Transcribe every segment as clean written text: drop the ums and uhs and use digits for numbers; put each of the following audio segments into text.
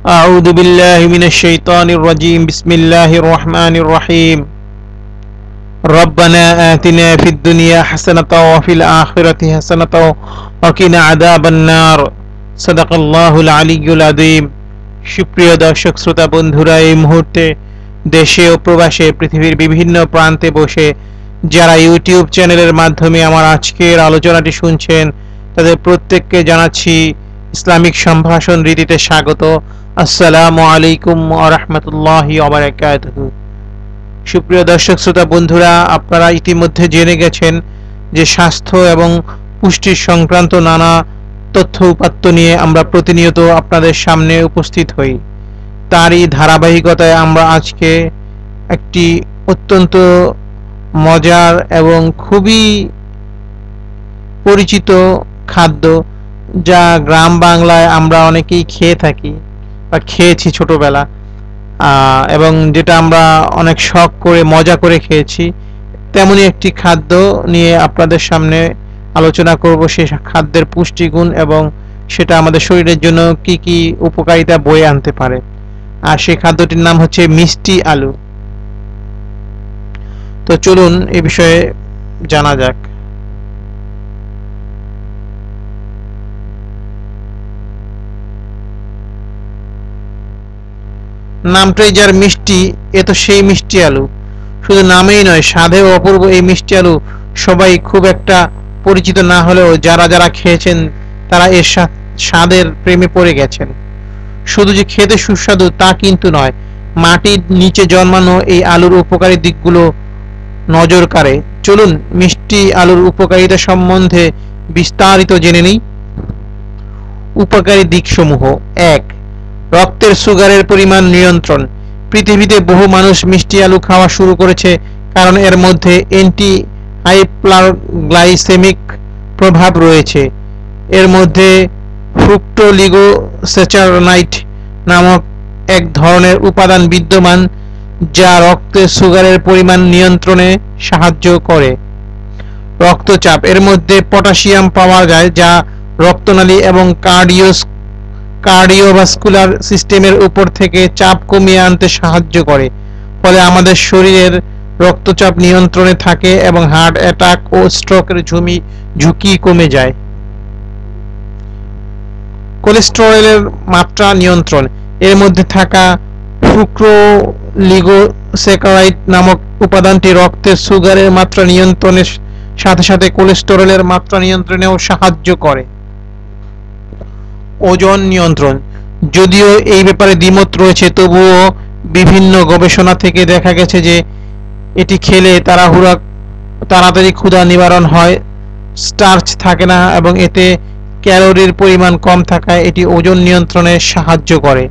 أعوذ بالله من الشيطان الرجيم بسم الله الرحمن الرحيم ربنا آتنا في الدنيا حسنة وفي الآخرة حسنة وقنا عذاب النار صدق الله العلي العظيم সুপ্রিয় দর্শক শ্রোতা বন্ধুরা, এই মুহূর্তে দেশে ও প্রবাসে পৃথিবীর বিভিন্ন প্রান্তে বসে যারা ইউটিউব চ্যানেলের মাধ্যমে আমার আজকের আলোচনাটি শুনছেন, তাদের প্রত্যেককে জানাচ্ছি ইসলামিক সম্ভাষণ রীতিতে স্বাগত। আসসালামু আলাইকুম ওয়া রাহমাতুল্লাহি ওয়া বারাকাতুহু। সুপ্রিয় দর্শক শ্রোতা বন্ধুরা, আপনারা ইতিমধ্যে জেনে গেছেন যে স্বাস্থ্য এবং পুষ্টির সংক্রান্ত নানা তথ্য উপাত্ত নিয়ে আমরা প্রতিনিয়ত আপনাদের সামনে উপস্থিত হই। তারই ধারাবাহিকতায় আমরা আজকে একটি অত্যন্ত মজার এবং খুবই পরিচিত খাদ্য, যা গ্রাম বাংলায় আমরা অনেকেই খেয়ে থাকি বা খেয়েছি ছোটবেলা, এবং যেটা আমরা অনেক শখ করে মজা করে খেয়েছি, তেমনই একটি খাদ্য নিয়ে আপনাদের সামনে আলোচনা করব। সেই খাদ্যের পুষ্টিগুণ এবং সেটা আমাদের শরীরের জন্য কি কি উপকারিতা বয়ে আনতে পারে। আর সেই খাদ্যটির নাম হচ্ছে মিষ্টি আলু। তো চলুন এ বিষয়ে জানা যাক। নামটাই যার মিষ্টি, এ তো সেই মিষ্টি আলু। শুধু নামেই নয়, স্বাদেও অপূর্ব এই মিষ্টি আলু সবাই খুব একটা পরিচিত না হলেও যারা যারা খেয়েছেন তারা এর স্বাদের প্রেমে পড়ে গেছেন। শুধু যে খেতে সুস্বাদু তা কিন্তু নয়, মাটির নিচে জন্মানো এই আলুর উপকারী দিকগুলো নজর কাড়ে। চলুন মিষ্টি আলুর উপকারিতা সম্বন্ধে বিস্তারিত জেনে নিই। উপকারী দিকসমূহ। 1. রক্তের সুগারের পরিমাণ নিয়ন্ত্রণ। পৃথিবীতে বহু মানুষ মিষ্টি আলু খাওয়া শুরু করেছে কারণ এর মধ্যে অ্যান্টি হাইপারগ্লাইসেমিক প্রভাব রয়েছে। এর মধ্যে ফ্রুক্টোলিগোসেচারাইড নামক এক ধরনের উপাদান বিদ্যমান যা রক্তে সুগারের পরিমাণ নিয়ন্ত্রণে সাহায্য করে। রক্তচাপ। এর মধ্যে পটাশিয়াম পাওয়া যায় যা রক্তনালী এবং কার্ডিওভাস্কুলার সিস্টেমের উপর থেকে চাপ কমিয়ে আনতে সাহায্য করে, ফলে আমাদের শরীরের রক্তচাপ নিয়ন্ত্রণে থাকে এবং হার্ট অ্যাটাক ও স্ট্রোকের ঝুঁকি কমে যায়। কোলেস্টেরলের মাত্রা নিয়ন্ত্রণ। এর মধ্যে থাকা ফ্রুক্টোলিগোসেকারাইড নামক উপাদানটি রক্তের সুগারের মাত্রা নিয়ন্ত্রণের সাথে সাথে কোলেস্টেরলের মাত্রা নিয়ন্ত্রণেও সাহায্য করে। ওজন নিয়ন্ত্রণ। যদিও এই ব্যাপারে দ্বিমত রয়েছে, তবুও বিভিন্ন গবেষণা থেকে দেখা গেছে যে এটি খেলে তাড়াতাড়ি ক্ষুধা নিবারণ হয়, স্টার্চ থাকে না এবং এতে ক্যালোরির পরিমাণ কম থাকায় এটি ওজন নিয়ন্ত্রণে সাহায্য করে।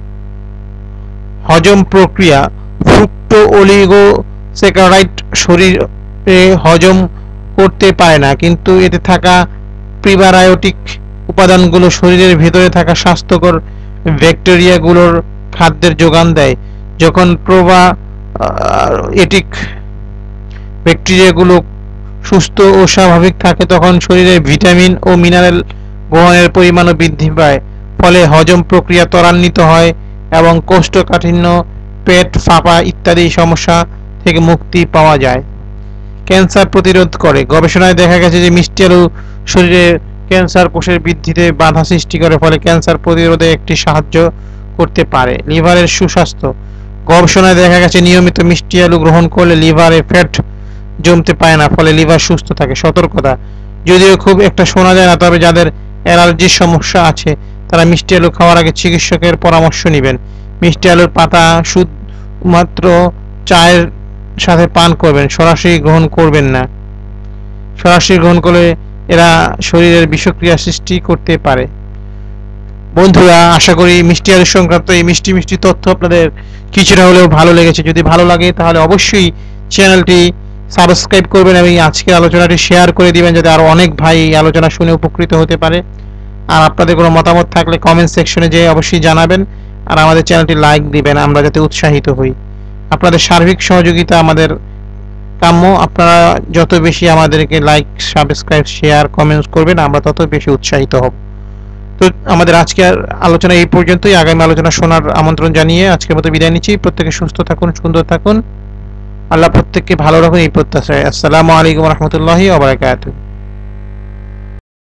হজম প্রক্রিয়া। ফ্রুক্টোলিগোসেকারাইড শরীরে হজম করতে পারে না, কিন্তু এতে থাকা প্রিবায়োটিক উপাদানগুলো শরীরের ভেতরে থাকা স্বাস্থ্যকর ব্যাকটেরিয়াগুলোর খাদ্যের যোগান দেয়। যখন প্রোবায়োটিক ব্যাকটেরিয়াগুলো সুস্থ ও স্বাভাবিক থাকে তখন শরীরে ভিটামিন ও মিনারেল গ্রহণের পরিমাণও বৃদ্ধি পায়, ফলে হজম প্রক্রিয়া ত্বরান্বিত হয় এবং কোষ্ঠকাঠিন্য, পেট ফাঁপা ইত্যাদি সমস্যা থেকে মুক্তি পাওয়া যায়। ক্যান্সার প্রতিরোধ করে। গবেষণায় দেখা গেছে যে মিষ্টি আলু শরীরে ক্যান্সার কোষের বৃদ্ধিতে বাধা সৃষ্টি করে, ফলে ক্যান্সার প্রতিরোধে একটি সাহায্য করতে পারে। লিভারের সুস্বাস্থ্য। গবেষণায় দেখা গেছে নিয়মিত মিষ্টি আলু গ্রহণ করলে লিভারে ফ্যাট জমতে পারে না, ফলে লিভার সুস্থ থাকে। সতর্কতা। যদিও খুব একটা শোনা যায় না, তবে যাদের অ্যালার্জির সমস্যা আছে তারা মিষ্টি আলু খাওয়ার আগে চিকিৎসকের পরামর্শ নেবেন। মিষ্টি আলুর পাতা শুধুমাত্র চায়ের সাথে পান করবেন, সরাসরি গ্রহণ করবেন না। সরাসরি গ্রহণ করলে এরা শরীরের বিষক্রিয়া সৃষ্টি করতে পারে। বন্ধুরা, আশা করি মিষ্টি আলু সংক্রান্ত এই মিষ্টি তথ্য আপনাদের কিছুটা হলেও ভালো লেগেছে। যদি ভালো লাগে তাহলে অবশ্যই চ্যানেলটি সাবস্ক্রাইব করবেন এবং আজকের আলোচনাটি শেয়ার করে দিবেন, যাতে আরো অনেক ভাই এই আলোচনা শুনে উপকৃত হতে পারে। আর আপনাদের কোনো মতামত থাকলে কমেন্ট সেকশনে যেয়ে অবশ্যই জানাবেন, আর আমাদের চ্যানেলটি লাইক দিবেন, আমরা যাতে উৎসাহিত হই। আপনাদের সার্বিক সহযোগিতা আমাদের কাম্য। আপনারা যত বেশি আমাদেরকে লাইক, সাবস্ক্রাইব, শেয়ার, কমেন্টস করবেন আমরা তত বেশি উৎসাহিত হব। তো আমাদের আজকের আলোচনা এই পর্যন্তই। আগামী আলোচনা শোনার আমন্ত্রণ জানিয়ে আজকের মতো বিদায় নিচ্ছি। প্রত্যেকে সুস্থ থাকুন, সুন্দর থাকুন, আল্লাহ প্রত্যেককে ভালো রাখুন এই প্রত্যাশায়। আসসালামু আলাইকুম রহমতুল্লাহি ওয়া বারাকাতুহু।